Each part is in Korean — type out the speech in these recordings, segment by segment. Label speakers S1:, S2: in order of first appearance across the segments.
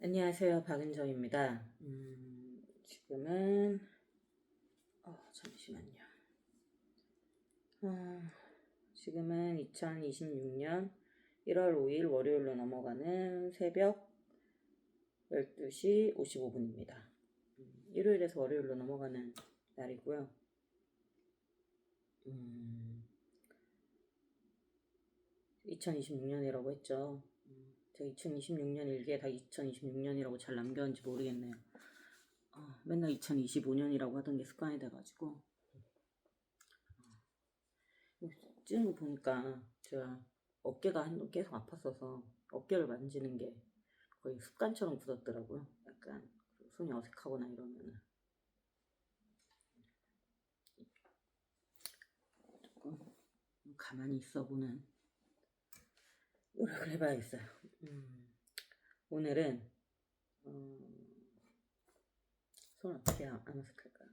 S1: 안녕하세요, 박은정입니다. 지금은 잠시만요. 지금은 2026년 1월 5일 월요일로 넘어가는 새벽 12시 55분입니다. 일요일에서 월요일로 넘어가는 날이고요. 2026년이라고 했죠. 제가 2026년 일기에 다 2026년이라고 잘 남겼는지 모르겠네요. 맨날 2025년이라고 하던 게 습관이 돼가지고 찌는 거 보니까 제가 어깨가 한동 계속 아팠어서 어깨를 만지는 게 거의 습관처럼 굳었더라고요. 약간 손이 어색하거나 이러면은 조금 가만히 있어보는 노력을 해봐야겠어요. 오늘은 손 어떻게 안 어색할까요?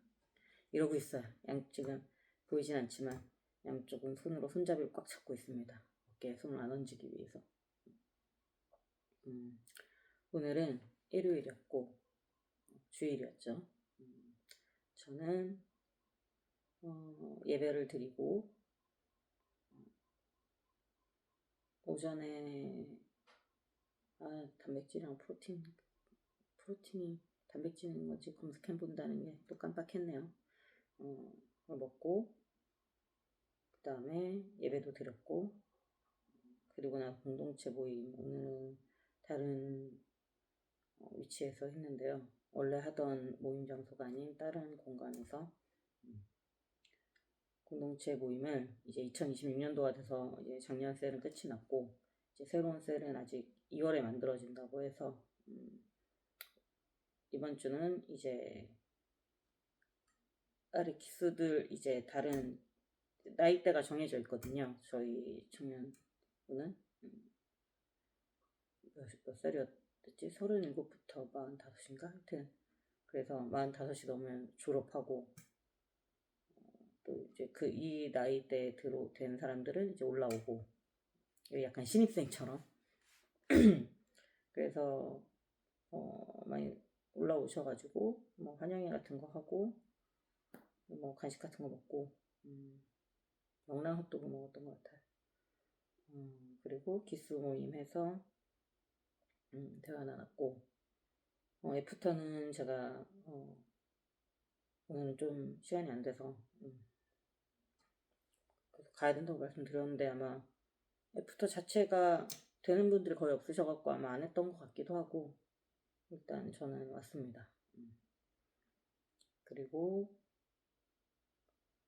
S1: 이러고 있어요. 지금 보이진 않지만 양쪽은 손으로 손잡이를 꽉 잡고 있습니다. 어깨에 손을 안 얹기 위해서. 오늘은 일요일이었고 주일이었죠. 저는 예배를 드리고 오전에 단백질이랑 프로틴이 단백질인 건지 검색해 본다는 게 또 깜빡했네요. 그걸 먹고 그 다음에 예배도 드렸고 그리고 나 공동체 모임 오늘은 다른 위치에서 했는데요. 원래 하던 모임 장소가 아닌 다른 공간에서 공동체 모임을 이제 2026년도가 돼서 이제 작년 셀은 끝이 났고 이제 새로운 셀은 아직 2월에 만들어진다고 해서 이번 주는 이제 아래 기수들 이제 다른 나이대가 정해져 있거든요. 저희 청년부는 몇 살이었지? 37부터 45인가? 하여튼 그래서 45이 넘으면 졸업하고 또 이제 이 나이대에 된 사람들은 이제 올라오고 약간 신입생처럼 그래서 많이 올라오셔가지고 뭐 환영회 같은 거 하고 뭐 간식 같은 거 먹고 명랑 핫도그 먹었던 것 같아요. 그리고 기수 모임 해서 대화 나눴고 애프터는 제가 오늘은 좀 시간이 안 돼서 그래서 가야 된다고 말씀드렸는데 아마 애프터 자체가 되는 분들이 거의 없으셔갖고 아마 안 했던 것 같기도 하고 일단 저는 왔습니다. 그리고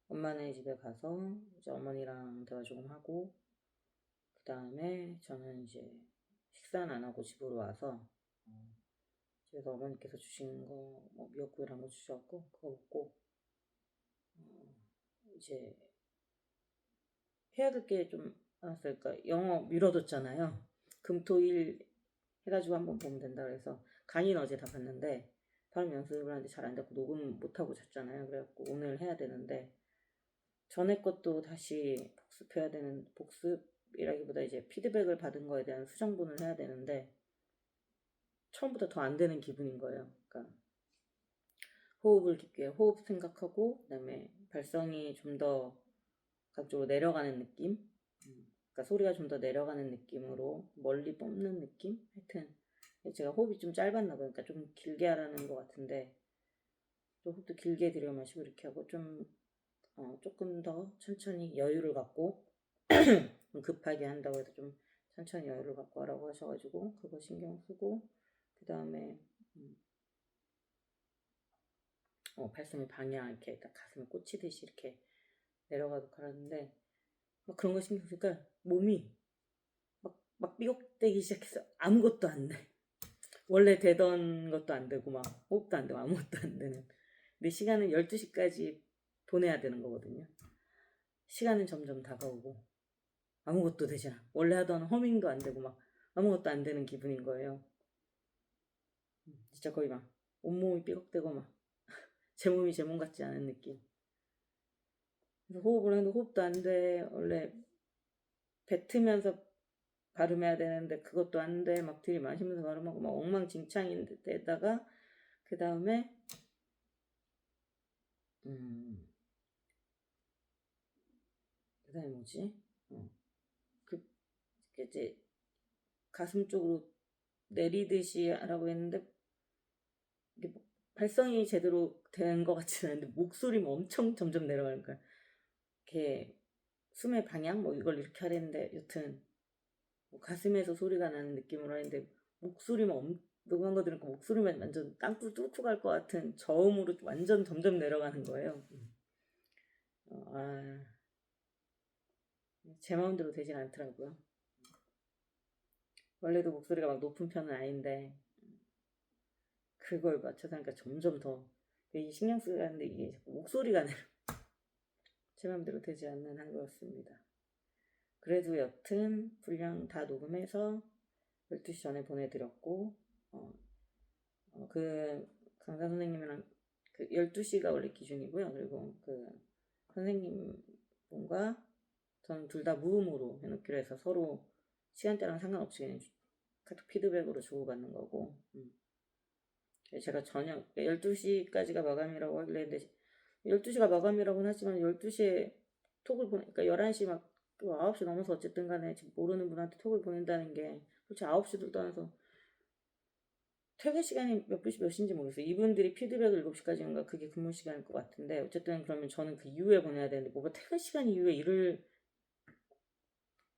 S1: 엄마네 집에 가서 이제 어머니랑 대화 조금 하고 그 다음에 저는 이제 식사는 안 하고 집으로 와서 집에서 어머니께서 주신 거 뭐 미역국 이런 거 주셔갖고 그거 먹고 이제 해야 될 게 좀 많았어요. 그러니까 영어 미뤄뒀잖아요. 금토일 해가지고 한번 보면 된다 그래서 강의는 어제 다 봤는데 발음 연습을 하는데 잘 안 됐고 녹음 못하고 잤잖아요. 그래갖고 오늘 해야 되는데 전에 것도 다시 복습해야 되는 복습이라기보다 이제 피드백을 받은 거에 대한 수정본을 해야 되는데 처음부터 더 안 되는 기분인 거예요. 그러니까 호흡을 깊게 호흡 생각하고 그다음에 발성이 좀 더 각적으로 내려가는 느낌. 그러니까 소리가 좀 더 내려가는 느낌으로 멀리 뽑는 느낌. 하여튼 제가 호흡이 좀 짧았나 봐요. 그러니까 좀 길게 하라는 것 같은데 또 호흡도 길게 들여 마시고 이렇게 하고 좀 조금 더 천천히 여유를 갖고 급하게 한다고 해서 좀 천천히 여유를 갖고 하라고 하셔가지고 그거 신경 쓰고 그 다음에 발성의 방향 이렇게 딱 가슴에 꽂히듯이 이렇게 내려가도록 하는데 막 그런 거 신경 쓰니까 몸이 막 삐걱대기 시작해서 아무것도 안 돼. 원래 되던 것도 안 되고 막 호흡도 안 되고 아무것도 안 되는. 근데 시간은 12시까지 보내야 되는 거거든요. 시간은 점점 다가오고 아무것도 되지 않아. 원래 하던 허밍도 안 되고 막 아무것도 안 되는 기분인 거예요. 진짜 거의 막 온몸이 삐걱대고 막 제 몸이 제 몸 같지 않은 느낌. 그래서 호흡을 해도 호흡도 안 돼. 원래 뱉으면서 발음해야 되는데 그것도 안 돼. 막 들이마시면서 발음하고 막 엉망진창인데다가 그 다음에 그다음에 뭐지? 그 이제 가슴 쪽으로 내리듯이 하라고 했는데 이게 발성이 제대로 된 것 같지는 않은데 목소리만 엄청 점점 내려가는 거야. 이렇게 숨의 방향 뭐 이걸 이렇게 하랬는데 여튼 뭐 가슴에서 소리가 나는 느낌으로 하는데 목소리만 녹음한 거 들으니까 목소리만 완전 땅굴 뚫고 갈 것 같은 저음으로 완전 점점 내려가는 거예요. 제 마음대로 되진 않더라고요. 원래도 목소리가 막 높은 편은 아닌데 그걸 맞춰서 하니까 점점 더 신경 쓰게 하는데 이게 자꾸 목소리가 제 마음대로 되지 않는 한 거였습니다. 그래도 여튼 분량 다 녹음해서 12시 전에 보내드렸고 그 강사 선생님이랑 그 12시가 원래 기준이고요. 그리고 그 선생님분과 저는 둘 다 무음으로 해놓기로 해서 서로 시간대랑 상관없이 그냥 카톡 피드백으로 주고받는 거고 제가 저녁 12시까지가 마감이라고 하길래 했는데 12시가 마감이라고는 하지만 12시에 톡을 그러니까 11시 막 9시 넘어서 어쨌든 간에 지금 모르는 분한테 톡을 보낸다는 게 솔직히 9시도 떠나서 퇴근 시간이 몇 시인지 모르겠어요. 이분들이 피드백을 7시까지인가 그게 근무 시간일 것 같은데 어쨌든 그러면 저는 그 이후에 보내야 되는데 뭐가 퇴근 시간 이후에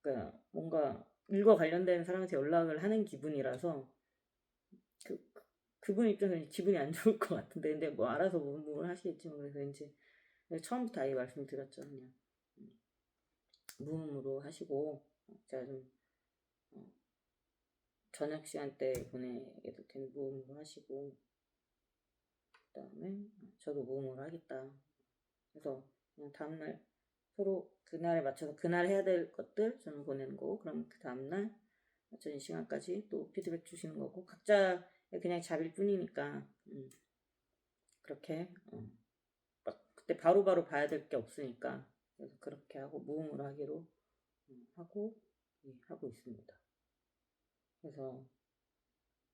S1: 그러니까 뭔가 일과 관련된 사람한테 연락을 하는 기분이라서 그분 입장에서는 기분이 안 좋을 것 같은데 근데 뭐 알아서 뭘 하시겠지 뭐 그래서 왠지 처음부터 아예 말씀드렸죠. 그냥 무음으로 하시고 제가 좀 저녁 시간대에 보내게 될 테니 무음으로 하시고 그 다음에 저도 무음으로 하겠다. 그래서 그냥 다음날 서로 그날에 맞춰서 그날 해야 될 것들 저는 보내는 거고 그럼 그 다음날 맞춰진 시간까지 또 피드백 주시는 거고 각자 그냥 잡일 뿐이니까 그렇게 막 그때 바로바로 봐야 될 게 없으니까 그래서 그렇게 하고 무음으로 하기로 하고 하고 있습니다. 그래서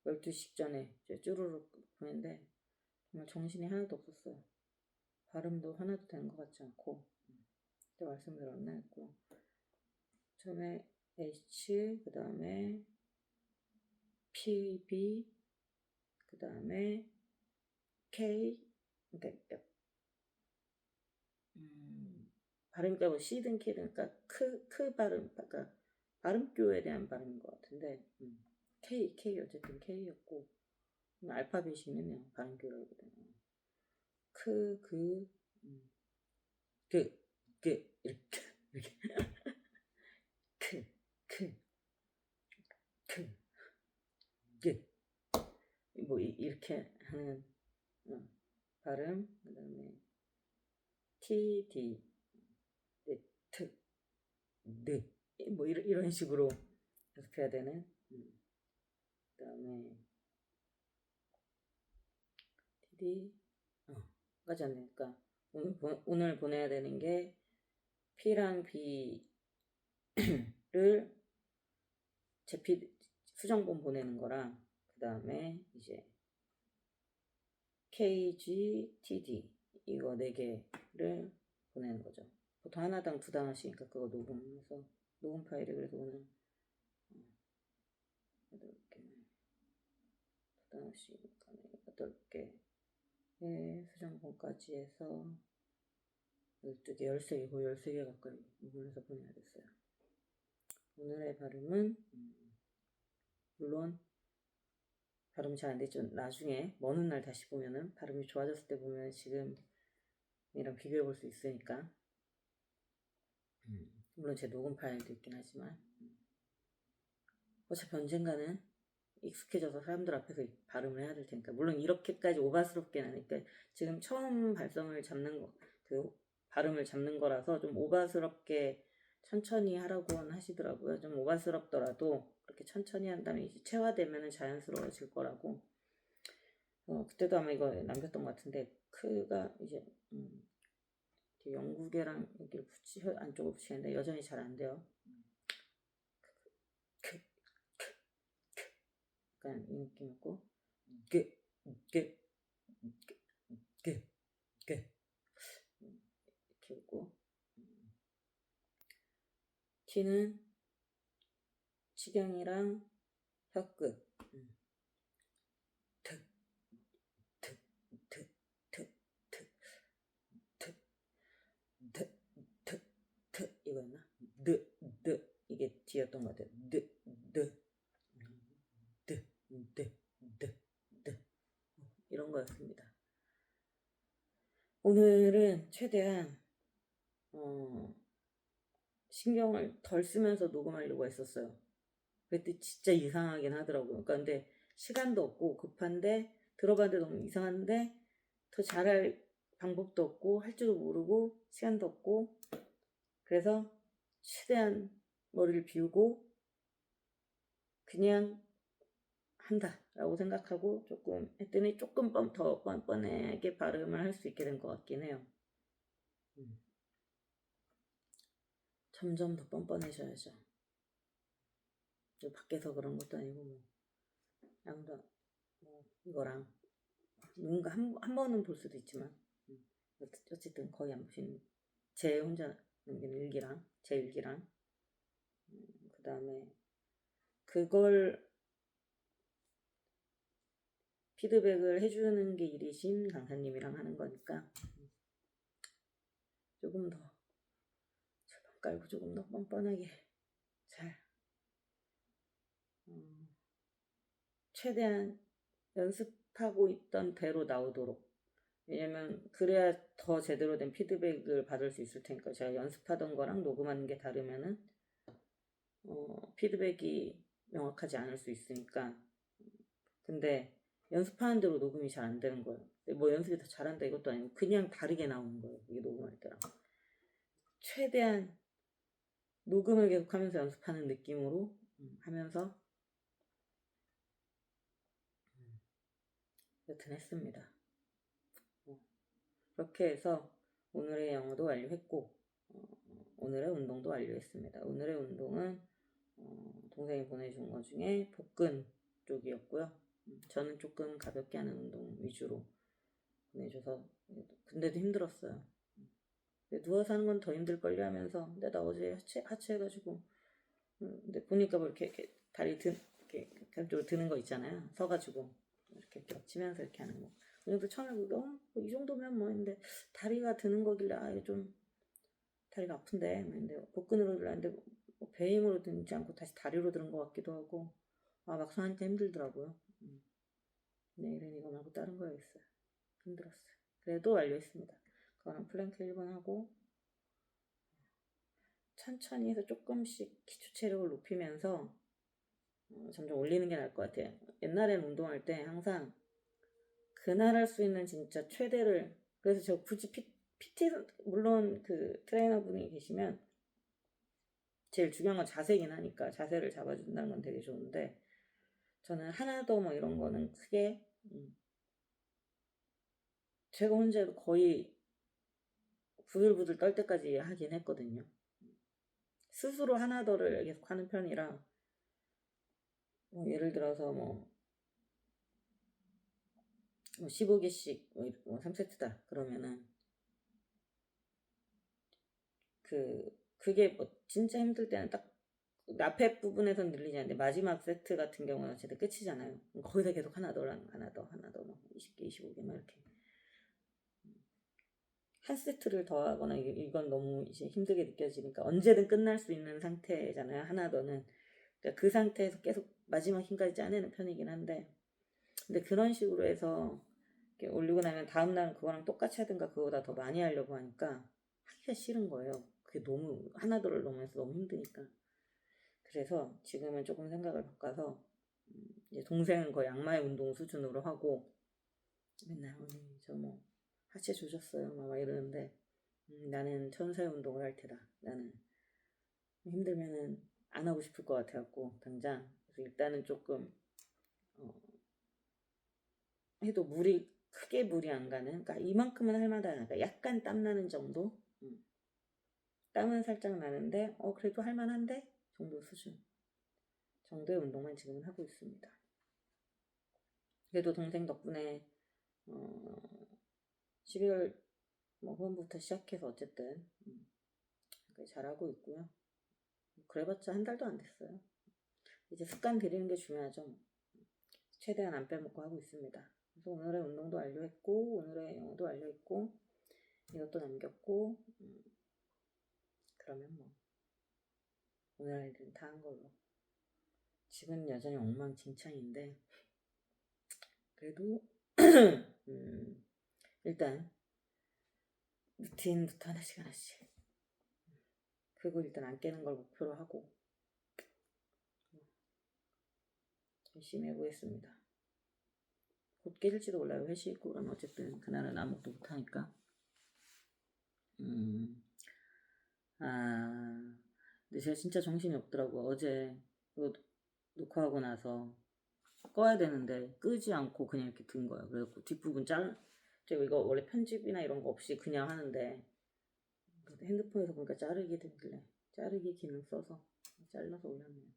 S1: 12시 전에 쭈루룩 보냈는데 정말 정신이 하나도 없었어요. 발음도 하나도 되는 것 같지 않고 그때 말씀드렸나 했고 처음에 H 그 다음에 PB 그 다음에 K 그러니까 발음가 뭐 C든 K든 그러니까 크 발음 그러니까 발음교에 대한 발음인 것 같은데 K 어쨌든 K였고 알파벳이 있네요. 발음교라고 해야 되나 이렇게 뭐 이렇게 하는 발음 그 다음에 T, D, T, 네, 뭐 이런 식으로 연습해야 되는 그 다음에 TD 까지 안 되니까 오늘 보내야 되는 게 P랑 B를 수정본 보내는 거랑 그 다음에 이제 KG, TD 이거 4개를 보내는 거죠. 보통 하나당 2단어씩이니까 그거 녹음해서 녹음 파일이 그래서 오늘 8개 2단어씩이니까 8개의 수정본까지 해서 12개, 13개, 거의 13개 가까이 녹음해서 보내야겠어요. 오늘의 발음은 물론 발음이 잘 안 됐죠. 나중에 먼 훗날 다시 보면은 발음이 좋아졌을 때 보면 지금이랑 비교해 볼 수 있으니까 물론 제 녹음 파일도 있긴 하지만 어차피 언젠가는 익숙해져서 사람들 앞에서 발음을 해야 될 테니까 물론 이렇게까지 오바스럽게는 아니까 지금 처음 발성을 잡는 거 그 발음을 잡는 거라서 좀 오바스럽게 천천히 하라고는 하시더라고요. 좀 오바스럽더라도 그렇게 천천히 한 다음에 이제 체화되면 자연스러워질 거라고 그때도 아마 이거 남겼던 것 같은데 크가 이제 영국애랑 여기를 안쪽으로 붙이는데 여전히 잘 안 돼요. 약간 이 느낌이고, 게, 게, 게, 게, 이렇게 있고, T는 치경이랑 혀끝, 트, 트, 트, 트, 트, 트, 트, 트, 트, 이거였나? 이게 D였던 것 같아요. 드, 이런 거였습니다. 오늘은 최대한 신경을 덜 쓰면서 녹음하려고 했었어요. 그랬더니 진짜 이상하긴 하더라고요. 그러니까 근데 시간도 없고 급한데 들어봤는데 너무 이상한데 더 잘할 방법도 없고 할 줄도 모르고 시간도 없고 그래서 최대한 머리를 비우고 그냥 한다라고 생각하고 조금 했더니 조금 더 뻔뻔하게 발음을 할 수 있게 된 것 같긴 해요. 점점 더 뻔뻔해져야죠. 밖에서 그런 것도 아니고 뭐 양도 뭐 이거랑 누군가 한 번은 볼 수도 있지만 어쨌든 거의 안 보시는 제 혼자 남긴 일기랑 제 일기랑 그 다음에 그걸 피드백을 해주는 게 일이신 강사님이랑 하는 거니까 조금 더 철판 깔고 조금 더 뻔뻔하게 잘 최대한 연습하고 있던 대로 나오도록 왜냐면 그래야 더 제대로 된 피드백을 받을 수 있을 테니까 제가 연습하던 거랑 녹음하는 게 다르면은 피드백이 명확하지 않을 수 있으니까 근데 연습하는 대로 녹음이 잘 안 되는 거예요. 뭐 연습이 더 잘한다 이것도 아니고 그냥 다르게 나오는 거예요. 이게 녹음할 때랑 최대한 녹음을 계속하면서 연습하는 느낌으로 하면서 여튼 했습니다. 그렇게 해서 오늘의 영어도 완료했고 오늘의 운동도 완료했습니다. 오늘의 운동은 동생이 보내준 것 중에 복근 쪽이었고요. 저는 조금 가볍게 하는 운동 위주로 보내줘서 근데도 힘들었어요. 근데 누워서 하는 건 더 힘들걸요 하면서 근데 나 어제 하체 해가지고 근데 보니까 뭐 이렇게 다리 이렇게 왼쪽으로 드는 거 있잖아요. 서가지고 이렇게 겹치면서 이렇게 하는 거. 그래도 처음에 이 정도면 뭐 했는데 다리가 드는 거길래 이게 좀 다리가 아픈데 근데 복근으로 들었는데 뭐 배 힘으로 들지 않고 다시 다리로 들은 것 같기도 하고 막상 하니까 힘들더라고요. 내일은 이거 말고 다른 거 해야겠어요. 힘들었어요. 그래도 완료했습니다. 그거랑 플랭크 1번 하고 천천히 해서 조금씩 기초 체력을 높이면서 점점 올리는 게 나을 것 같아요. 옛날엔 운동할 때 항상 그날 할 수 있는 진짜 최대를 그래서 저 굳이 PT 물론 그 트레이너분이 계시면 제일 중요한 건 자세긴 하니까 자세를 잡아준다는 건 되게 좋은데 저는 하나 더 뭐 이런 거는 크게 제가 혼자도 거의 부들부들 떨 때까지 하긴 했거든요. 스스로 하나 더를 계속 하는 편이라 뭐 예를 들어서 뭐 15개씩 뭐 3세트다 그러면은 그게 뭐 진짜 힘들 때는 딱 앞에 부분에선 늘리지 않는데 마지막 세트 같은 경우는 어쨌든 끝이잖아요. 거기서 계속 하나 더 뭐 20개 25개 막 이렇게 한 세트를 더 하거나 이건 너무 이제 힘들게 느껴지니까 언제든 끝날 수 있는 상태잖아요. 하나 더는 그러니까 그 상태에서 계속 마지막 힘까지 짜내는 편이긴 한데 근데 그런 식으로 해서 이렇게 올리고 나면 다음날은 그거랑 똑같이 하든가 그거보다 더 많이 하려고 하니까 하기가 싫은 거예요. 그게 너무 하나 더를 너무 해서 너무 힘드니까 그래서 지금은 조금 생각을 바꿔서 이제 동생은 거의 악마의 운동 수준으로 하고 맨날 언니 저 뭐 하체 조졌어요 막 이러는데 나는 천사의 운동을 할 테다. 나는 힘들면은 안 하고 싶을 것 같아갖고 당장 그래서 일단은 조금 해도 크게 물이 안 가는 그러니까 이만큼은 할만하다. 그러니까 약간 땀 나는 정도 땀은 살짝 나는데 그래도 할만한데 정도 수준 정도의 운동만 지금은 하고 있습니다. 그래도 동생 덕분에 12월 후반부터 시작해서 어쨌든 잘하고 있고요. 그래봤자 한 달도 안 됐어요. 이제 습관 들이는 게 중요하죠. 최대한 안 빼먹고 하고 있습니다. 그래서 오늘의 운동도 완료했고, 오늘의 영어도 완료했고, 이것도 남겼고, 그러면 오늘 할 일은 다 한 걸로. 집은 여전히 엉망진창인데, 그래도 일단 루틴부터 하나씩 그리고 일단 안 깨는 걸 목표로 하고 열심히 해보겠습니다. 곧 깨질지도 몰라요. 회식 있고 그러면 어쨌든 그날은 아무것도 못하니까. 근데 제가 진짜 정신이 없더라고. 어제 이거 녹화하고 나서 꺼야 되는데 끄지 않고 그냥 이렇게 든 거예요. 그래서 뒷부분 제가 이거 원래 편집이나 이런 거 없이 그냥 하는데 핸드폰에서 보니까 자르기 되길래 자르기 기능 써서 잘라서 올렸네요.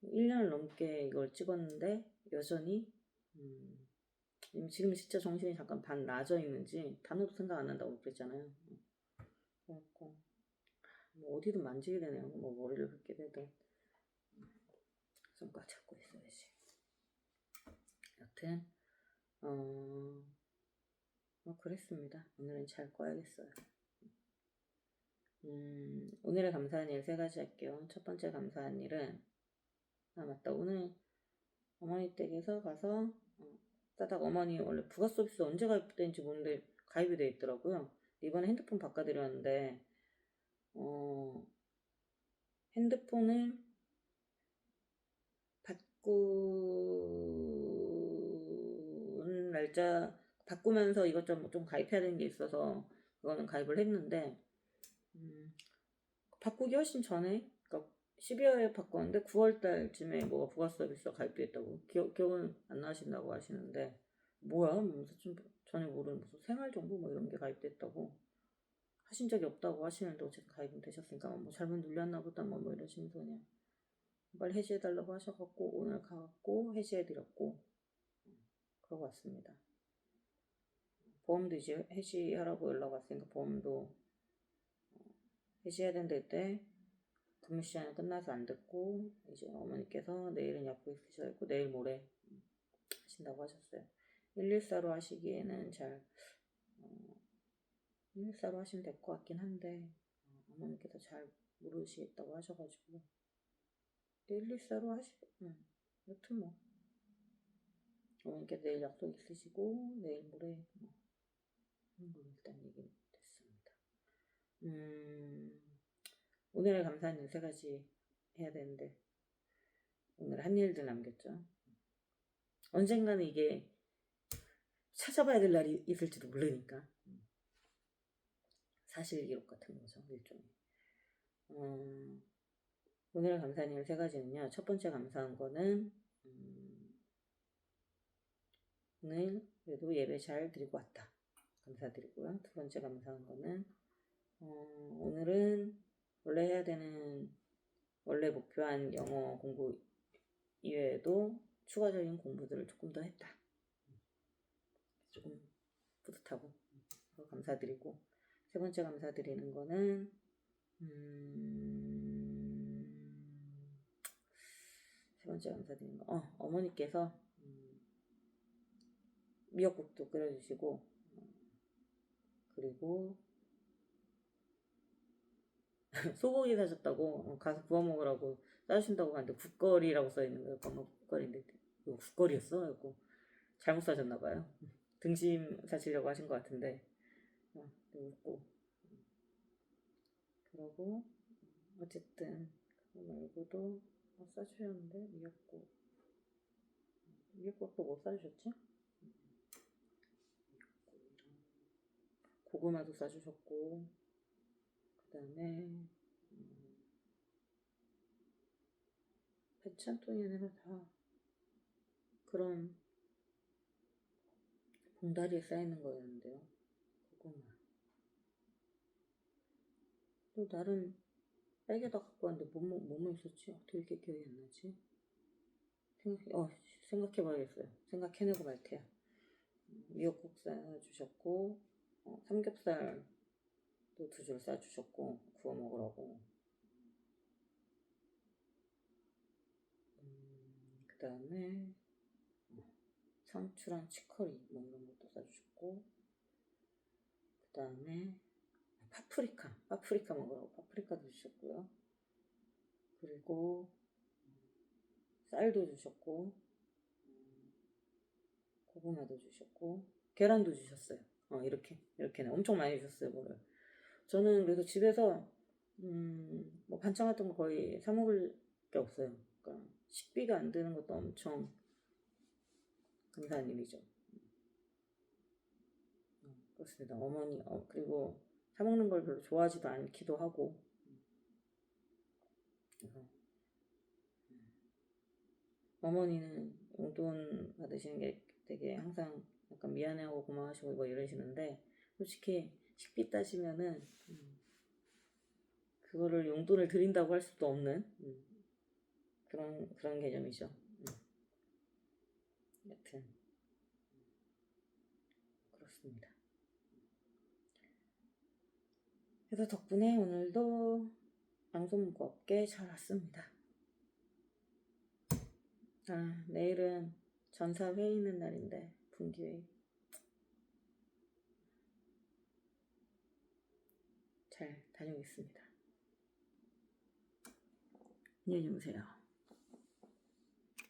S1: 1년을 넘게 이걸 찍었는데 여전히 지금 진짜 정신이 잠깐 반 나져 있는지 단어도 생각 안 난다고 그랬잖아요. 그래갖고 어디든 만지게 되네요. 머리를 긁게 되든 손가락 잡고 있어야지. 여튼 그랬습니다. 오늘은 잘 꺼야겠어요. 오늘의 감사한 일 3가지 할게요. 첫 번째 감사한 일은 맞다. 오늘 어머니 댁에서 가서 따닥 어머니 원래 부가 서비스 언제 가입된지 모르는데 가입이 돼 있더라고요. 이번에 핸드폰 바꿔드렸는데 핸드폰을 바꾼 날짜 바꾸면서 이것저것 좀 가입해야 되는 게 있어서 그거는 가입을 했는데 바꾸기 훨씬 전에 그러니까 12월에 바꿨는데 9월달쯤에 뭐가 부가 서비스가 가입됐다고 기억은 안 나신다고 하시는데 뭐야? 무슨 좀 전혀 모르는 무슨 생활정보 이런 게 가입됐다고 하신 적이 없다고 하시는데 어쨌든 가입은 되셨으니까 잘못 눌렸나 보다 이러시면서 그냥 빨리 해지해달라고 하셔갖고 오늘 가갖고 해지해드렸고 그러고 왔습니다. 보험도 이제 해지하라고 연락 왔으니까 보험도 해지해야 된다 때 근무 시간이 끝나서 안 됐고 이제 어머니께서 내일은 약국 있으셔야 했고 내일 모레 하신다고 하셨어요. 114로 하시기에는 114로 하시면 될 것 같긴 한데 어머니께서 잘 모르시겠다고 하셔가지고 114로 여튼 어머니께서 내일 약속 있으시고 내일 모레 하는 걸로 일단 얘기 됐습니다. 오늘의 감사한 일 3가지 해야 되는데 오늘 한 일들 남겼죠. 언젠가는 이게 찾아봐야 될 날이 있을지도 모르니까 사실 기록 같은 거죠. 일종의. 오늘의 감사한 일 3가지는요. 첫 번째 감사한 거는 오늘 그래도 예배 잘 드리고 왔다. 감사드리고요. 두 번째 감사한 거는 오늘은 원래 목표한 영어 공부 이외에도 추가적인 공부들을 조금 더 했다. 조금 뿌듯하고 감사드리고 세 번째 감사드리는 거는 세 번째 감사드리는 거 어머니께서 미역국도 끓여주시고 그리고 소고기 사셨다고 가서 구워 먹으라고 싸주신다고 하는데 국거리라고 써있는 거예요. 국거리인데 국거리였어? 그래갖고 잘못 사셨나봐요. 등심 사시려고 하신 것 같은데 웃고 그러고 어쨌든 그거 말고도 싸주셨는데 미역국도 뭐 싸주셨지? 고구마도 싸주셨고 그 다음에 배찬통이 아니라 다 그런 봉다리에 쌓이는 거였는데요. 고구마 또 나름 백에다 갖고 왔는데 뭐뭐 있었지? 어떻게 이렇게 기억이 안 나지? 생각해봐야겠어요. 생각해내고 말 테야. 미역국 싸주셨고, 삼겹살도 2줄 싸주셨고, 구워 먹으라고. 그 다음에 상추랑 치커리 뭐 이런 것도 싸주셨고, 그 다음에 파프리카 먹으라고 파프리카도 주셨고요. 그리고 쌀도 주셨고, 고구마도 주셨고, 계란도 주셨어요. 이렇게는 엄청 많이 주셨어요, 뭐를. 저는 그래서 집에서 뭐 반찬 같은 거 거의 사 먹을 게 없어요. 그러니까 식비가 안 드는 것도 엄청 감사한 일이죠. 그렇습니다. 어머니 그리고 사 먹는 걸 별로 좋아하지도 않기도 하고. 그래서 어머니는 용돈 받으시는 게 되게 항상 약간 미안해하고 고마워하시고 뭐 이러시는데, 솔직히 식비 따지면은 그거를 용돈을 드린다고 할 수도 없는 그런 개념이죠. 여튼 그렇습니다. 그래서 덕분에 오늘도 방송 무겁게 잘 왔습니다. 내일은 전사 회의 있는 날인데, 분기회의. 잘 다녀오겠습니다. 안녕히 주무세요.